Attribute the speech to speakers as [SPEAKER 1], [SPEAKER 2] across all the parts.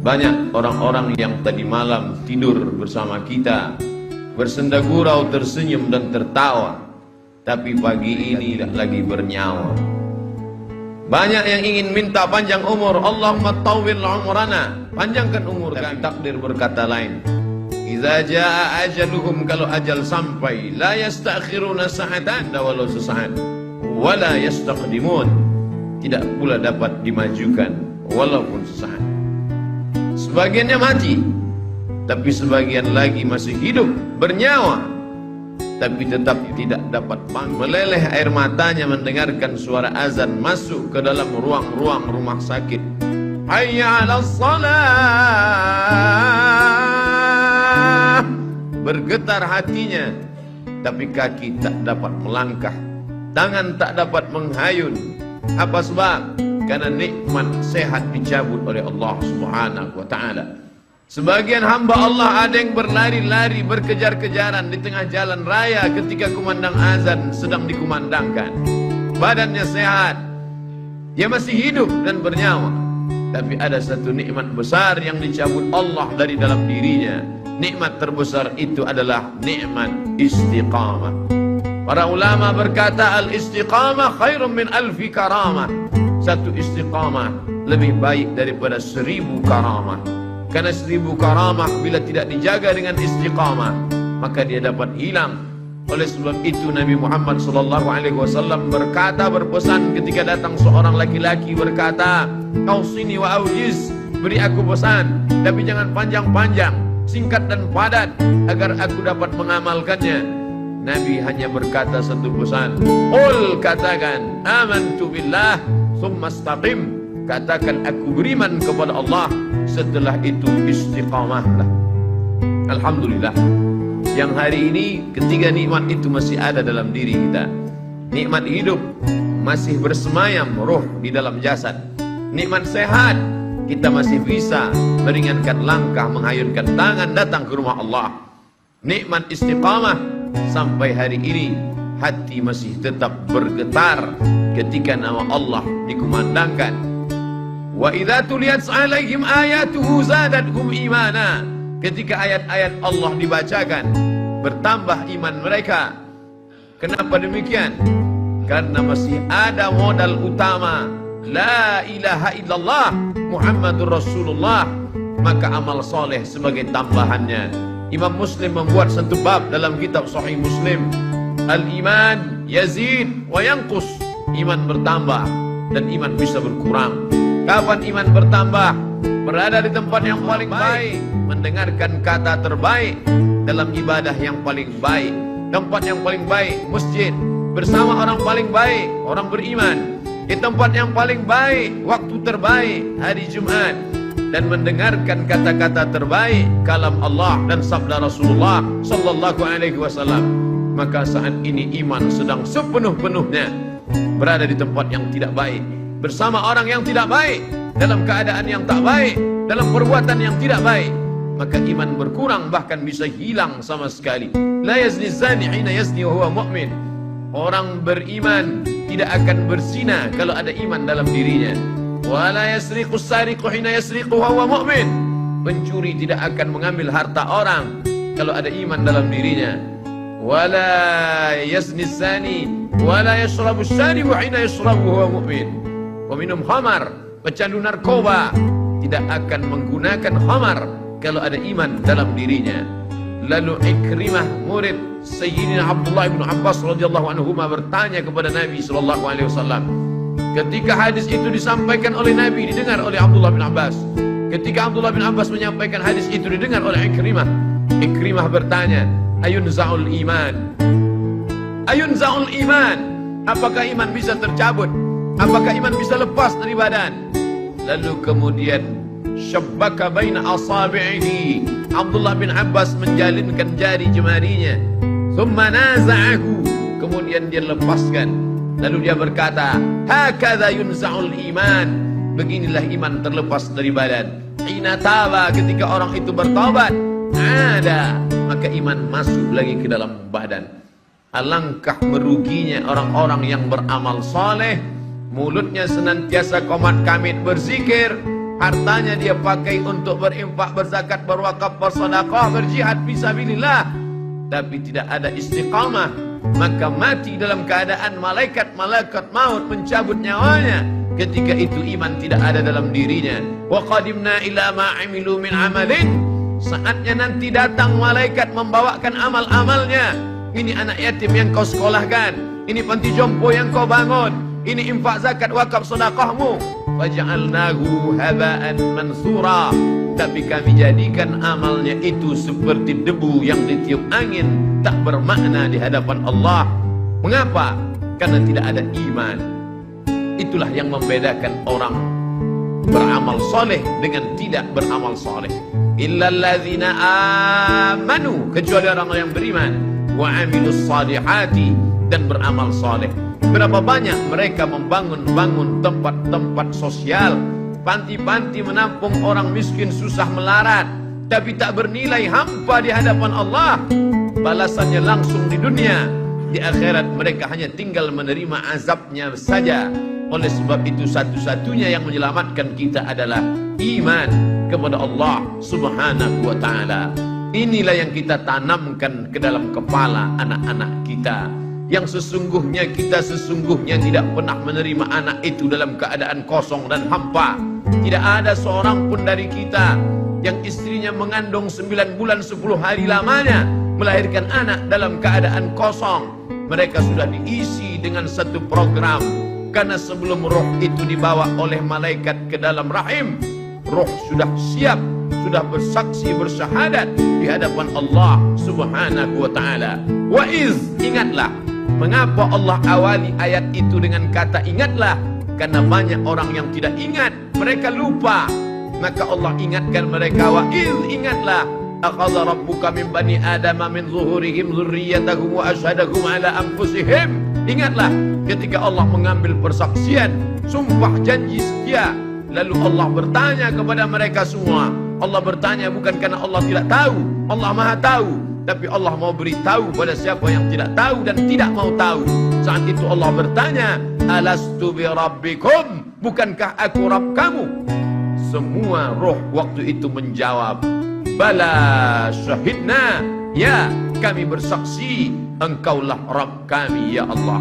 [SPEAKER 1] Banyak orang-orang yang tadi malam tidur bersama kita, bersenda gurau, tersenyum dan tertawa, tapi pagi ini tidak lagi bernyawa. Banyak yang ingin minta panjang umur, Allahumma tawwil umrana, panjangkan umur kami. Takdir berkata lain, idza jaa ajaluhum, kalau ajal sampai, la yastakhiruna sa'atan, walau sesaat, wala yastaqdimun, tidak pula dapat dimajukan walaupun sesaat. Sebagiannya mati, tapi sebagian lagi masih hidup, bernyawa, tapi tetap tidak dapat meleleh air matanya mendengarkan suara azan masuk ke dalam ruang-ruang rumah sakit. Hayya 'alas shalah, bergetar hatinya, tapi kaki tak dapat melangkah, tangan tak dapat menghayun. Apa sebab? Karena nikmat sehat dicabut oleh Allah Subhanahu wa ta'ala. Sebagian hamba Allah ada yang berlari-lari, berkejar-kejaran di tengah jalan raya ketika kumandang azan sedang dikumandangkan. Badannya sehat, dia masih hidup dan bernyawa, tapi ada satu nikmat besar yang dicabut Allah dari dalam dirinya. Nikmat terbesar itu adalah nikmat istiqamah. Para ulama berkata, al-istiqamah khairun min alfi karamah. Satu istiqamah lebih baik daripada 1000 karamah. Karena 1000 karamah bila tidak dijaga dengan istiqamah, maka dia dapat hilang. Oleh sebab itu Nabi Muhammad SAW berkata, berpesan ketika datang seorang laki-laki berkata, "Ausini wa aujiz," beri aku pesan, tapi jangan panjang-panjang, singkat dan padat, agar aku dapat mengamalkannya. Nabi hanya berkata satu pesan, "Qul," katakan, "amantu billah tsumma istaqim," katakan aku beriman kepada Allah, setelah itu istiqamahlah. Alhamdulillah, yang hari ini ketiga nikmat itu masih ada dalam diri kita. Nikmat hidup, masih bersemayam roh di dalam jasad. Nikmat sehat, kita masih bisa meringankan langkah, menghayunkan tangan datang ke rumah Allah. Nikmat istiqamah, sampai hari ini hati masih tetap bergetar ketika nama Allah dikumandangkan. Wa idza tuliyat 'alaihim ayatuhu zadatuhum imana, ketika ayat-ayat Allah dibacakan bertambah iman mereka. Kenapa demikian? Karena masih ada modal utama, la ilaha illallah Muhammadur Rasulullah, maka amal soleh sebagai tambahannya. Imam Muslim membuat satu bab dalam kitab Sahih Muslim, al-iman yazid wa yanqus, iman bertambah dan iman bisa berkurang. Kapan iman bertambah? Berada di tempat yang paling baik, mendengarkan kata terbaik, dalam ibadah yang paling baik, tempat yang paling baik, masjid, bersama orang paling baik, orang beriman, di tempat yang paling baik, waktu terbaik, hari Jumat, dan mendengarkan kata-kata terbaik, kalam Allah dan sabda Rasulullah sallallahu alaihi wasallam. Maka saat ini iman sedang sepenuh-penuhnya berada di tempat yang tidak baik, bersama orang yang tidak baik, dalam keadaan yang tak baik, dalam perbuatan yang tidak baik, maka iman berkurang, bahkan bisa hilang sama sekali. La yazni zani hina yazni wa huwa mu'min. Orang beriman tidak akan berzina kalau ada iman dalam dirinya. Wa la yasriqus sariqu hina yasriqu wa huwa mu'min. Pencuri tidak akan mengambil harta orang kalau ada iman dalam dirinya. Wa la yazni zani wa la yashrabu syaribu hina yashrabu wa huwa mu'min. Peminum khamar, pecandu narkoba tidak akan menggunakan khamar kalau ada iman dalam dirinya. Lalu Ikrimah, murid Sayyidina Abdullah bin Abbas radhiyallahu anhu, bertanya kepada Nabi sallallahu alaihi wasallam. Ketika hadis itu disampaikan oleh Nabi, didengar oleh Abdullah bin Abbas. Ketika Abdullah bin Abbas menyampaikan hadis itu, didengar oleh Ikrimah. Ikrimah bertanya, "Ayunza'ul iman?" Ayunza'ul iman? Apakah iman bisa tercabut? Apakah iman bisa lepas dari badan? Lalu kemudian syabbaka baina asabi'ihi, Abdullah bin Abbas menjalinkan jari jemarinya. Thumma naza'ahu, kemudian dia lepaskan. Lalu dia berkata, hakadha yunza'ul iman, beginilah iman terlepas dari badan. Hina taba, ketika orang itu bertobat, ada, maka iman masuk lagi ke dalam badan. Alangkah meruginya orang-orang yang beramal saleh, mulutnya senantiasa qomat kamit berzikir, hartanya dia pakai untuk berinfak, berzakat, berwakaf, bersedekah, berjihad fisabilillah, tapi tidak ada istiqamah, maka mati dalam keadaan malaikat maut mencabut nyawanya. Ketika itu iman tidak ada dalam dirinya. Wa qadimna ila ma 'amilu min 'amalin, saatnya nanti datang malaikat membawakan amal-amalnya. Ini anak yatim yang kau sekolahkan, ini panti jompo yang kau bangun, ini infak, zakat, wakaf, sedekahmu. Faja'alnahu haba'an mansura, tapi kami jadikan amalnya itu seperti debu yang ditiup angin, tak bermakna di hadapan Allah. Mengapa? Karena tidak ada iman. Itulah yang membedakan orang beramal soleh dengan tidak beramal soleh. Illalladzina amanu, kecuali orang yang beriman, wa amilus salihati, dan beramal soleh. Berapa banyak mereka membangun tempat-tempat sosial, panti-panti menampung orang miskin susah melarat, tapi tak bernilai hampa di hadapan Allah. Balasannya langsung di dunia, di akhirat mereka hanya tinggal menerima azabnya saja. Oleh sebab itu satu-satunya yang menyelamatkan kita adalah iman kepada Allah Subhanahu wa ta'ala. Inilah yang kita tanamkan ke dalam kepala anak-anak kita. Yang sesungguhnya kita tidak pernah menerima anak itu dalam keadaan kosong dan hampa. Tidak ada seorang pun dari kita yang istrinya mengandung 9 bulan 10 hari lamanya melahirkan anak dalam keadaan kosong. Mereka sudah diisi dengan satu program. Karena sebelum roh itu dibawa oleh malaikat ke dalam rahim, roh sudah siap, sudah bersaksi bersyahadat di hadapan Allah Subhanahu wa ta'ala. Wa iz, ingatlah. Mengapa Allah awali ayat itu dengan kata ingatlah? Karena banyak orang yang tidak ingat, mereka lupa. Maka Allah ingatkan mereka, wa iz, ingatlah. Akhadha rabbuka min bani adama min zuhurihim dzurriyyatahum wa asyhadahum ala anfusihim. Ingatlah ketika Allah mengambil persaksian, sumpah janji setia, lalu Allah bertanya kepada mereka semua. Allah bertanya bukan karena Allah tidak tahu, Allah Maha tahu, tapi Allah mau beritahu pada siapa yang tidak tahu dan tidak mau tahu. Saat itu Allah bertanya, alastu bi rabbikum, bukankah aku Rabb kamu? Semua roh waktu itu menjawab, bala syahidna, ya kami bersaksi engkaulah Rabb kami ya Allah.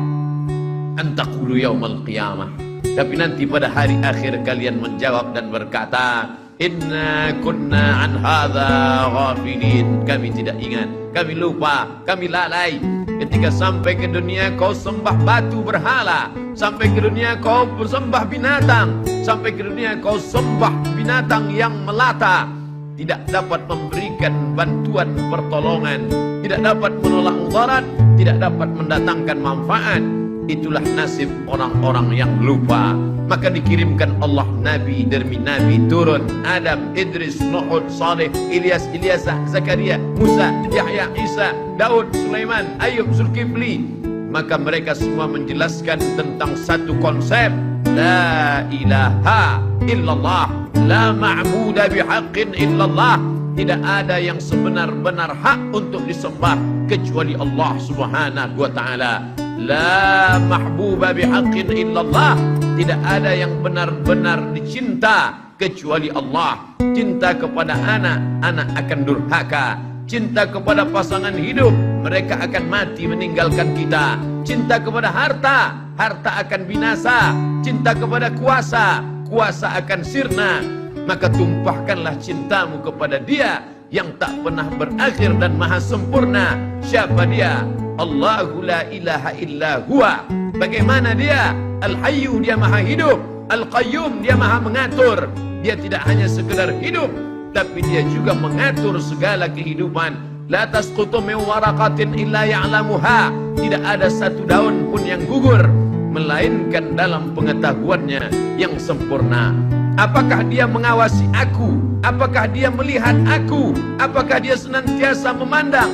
[SPEAKER 1] Antaqulu yaumal qiyamah, tapi nanti pada hari akhir kalian menjawab dan berkata, inna kunna an hadza ghafilin, kami tidak ingat, kami lupa, kami lalai. Ketika sampai ke dunia kau sembah batu berhala, sampai ke dunia kau bersembah binatang, sampai ke dunia kau sembah binatang yang melata, tidak dapat memberikan bantuan pertolongan, tidak dapat menolak mudarat, tidak dapat mendatangkan manfaat. Itulah nasib orang-orang yang lupa. Maka dikirimkan Allah Nabi demi Nabi turun, Adam, Idris, Nuh, Saleh, Ilyas, Ilyasa, Zakaria, Musa, Yahya, Isa, Daud, Sulaiman, Ayub, Zulkifli. Maka mereka semua menjelaskan tentang satu konsep, la ilaha illallah, la ma'buda bihaqqin illallah. Tidak ada yang sebenar-benar hak untuk disembah kecuali Allah Subhanahu wa ta'ala. La mahbuba bihaqqin illallah, tidak ada yang benar-benar dicinta kecuali Allah. Cinta kepada anak, anak akan durhaka. Cinta kepada pasangan hidup, mereka akan mati meninggalkan kita. Cinta kepada harta, harta akan binasa. Cinta kepada kuasa, kuasa akan sirna. Maka tumpahkanlah cintamu kepada Dia yang tak pernah berakhir dan maha sempurna. Siapa Dia? Allahu la ilaha illa huwa. Bagaimana Dia? Al-Hayyu, Dia maha hidup. Al-Qayyum, Dia maha mengatur. Dia tidak hanya sekedar hidup, tapi Dia juga mengatur segala kehidupan. La tasqutu min waraqatin illa ya'lamuha. Tidak ada satu daun pun yang gugur melainkan dalam pengetahuannya yang sempurna. Apakah Dia mengawasi aku? Apakah Dia melihat aku? Apakah Dia senantiasa memandang?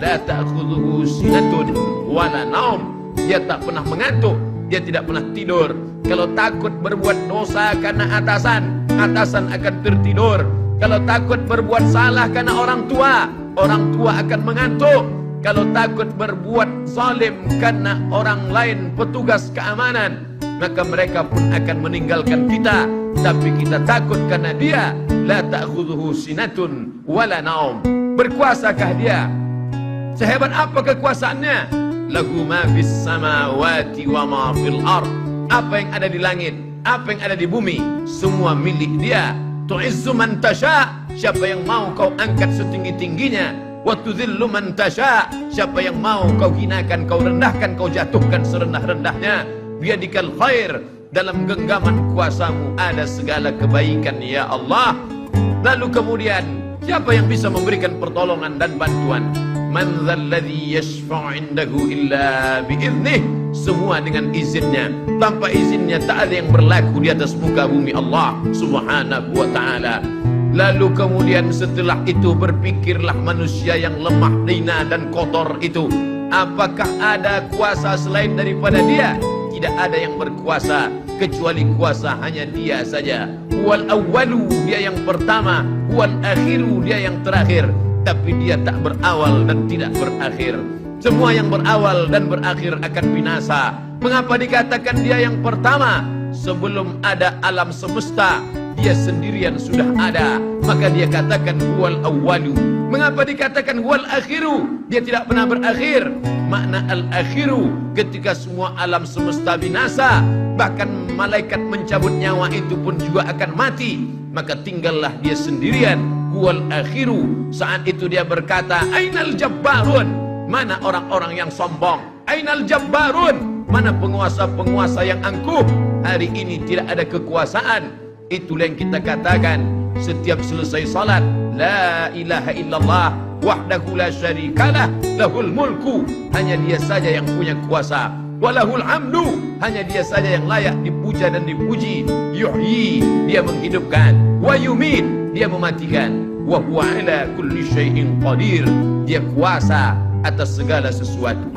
[SPEAKER 1] La ta'khudhuhu sinatun wala naum. Dia tak pernah mengantuk, Dia tidak pernah tidur. Kalau takut berbuat dosa karena atasan, atasan akan tertidur. Kalau takut berbuat salah karena orang tua akan mengantuk. Kalau takut berbuat zalim karena orang lain petugas keamanan, maka mereka pun akan meninggalkan kita. tapi kita takut karena dia la ta'khudhuhu sinatun wala naum. Berkuasakah dia? Sehebat apa kekuasaannya? Lahu ma fis samawati wa ma fil ard. Apa yang ada di langit, apa yang ada di bumi, semua milik dia. Tu'izzu man tasha, siapa yang mau kau angkat setinggi-tingginya. Wa tudhillu man tasha, siapa yang mau kau hinakan, kau rendahkan, kau jatuhkan serendah-rendahnya. Biyadikal khair, dalam genggaman kuasamu ada segala kebaikan ya Allah. Lalu kemudian siapa yang bisa memberikan pertolongan dan bantuan? Man dzalladzi yashfa'u 'indahu illa bi'idnih. Semua dengan izinnya. Tanpa izinnya tak ada yang berlaku di atas muka bumi Allah Subhanahu wa ta'ala. Lalu kemudian setelah itu berpikirlah manusia yang lemah, hina dan kotor itu, apakah ada kuasa selain daripada dia? Tidak ada yang berkuasa kecuali kuasa hanya dia saja. Wal awwalu, dia yang pertama. Wal akhiru, dia yang terakhir. Tapi dia tak berawal dan tidak berakhir. Semua yang berawal dan berakhir akan binasa. Mengapa dikatakan dia yang pertama? Sebelum ada alam semesta, dia sendirian sudah ada. Maka dia katakan huwal awwalu. Mengapa dikatakan huwal akhiru? Dia tidak pernah berakhir. Makna al-akhiru, ketika semua alam semesta binasa, bahkan malaikat mencabut nyawa itu pun juga akan mati, maka tinggallah dia sendirian. Huwal akhiru. Saat itu dia berkata, ainal jabbarun? Mana orang-orang yang sombong? Ainal jabbarun? Mana penguasa-penguasa yang angkuh? Hari ini tidak ada kekuasaan. Itulah yang kita katakan setiap selesai salat, la ilaha illallah wahdahu la syarikalah, lahul mulku, hanya dia saja yang punya kuasa, walahul hamdu, hanya dia saja yang layak dipuja dan dipuji. Yuhyi, dia menghidupkan, wa yumit, dia mematikan, wa huwa ala kulli syai'in qadir, dia kuasa atas segala sesuatu.